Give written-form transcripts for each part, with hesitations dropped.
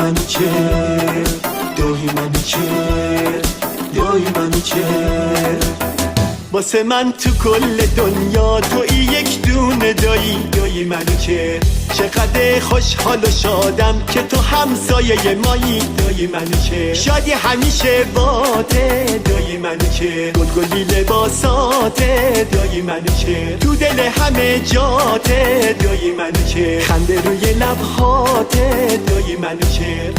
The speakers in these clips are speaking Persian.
منو چه دایی منو چه دایی منو چه واسه من تو کل دنیا توی یک دونه دایی دایی منو چه چقدر خوشحال و شادم که تو همسایه مایی دایی منو چه شادی همیشه باته دایی منو چه گلگلی لباساته دایی منو چه تو دل همه جاته دایی منو چه خنده روی لبهاته دایی منو چه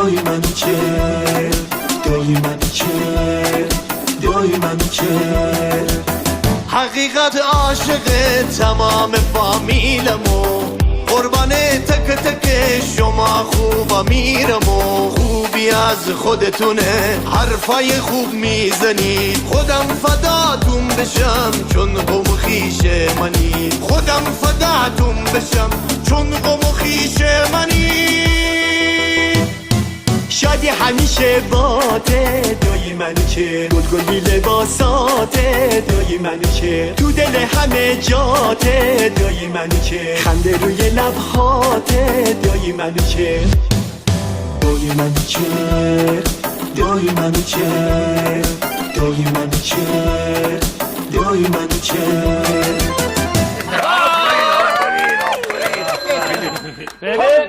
دایی منو چه دایی منو چه دایی منو چه حقیقت عاشق تمام فامیلمو قربان تک تک شما خوبا میرم و خوبی از خودتونه حرفای خوب میزنید خودم فداتون بشم چون قوم خیش منی خودم فداتون بشم چون قوم خیش منی شادی همیشه باته دایی منو چه گلگلی لباساته دایی منو چه تو دل همه جاته دایی منو چه خنده روی لبهاته دایی منو چه دایی منو چه دایی منو چه دایی منو چه دایی منو چه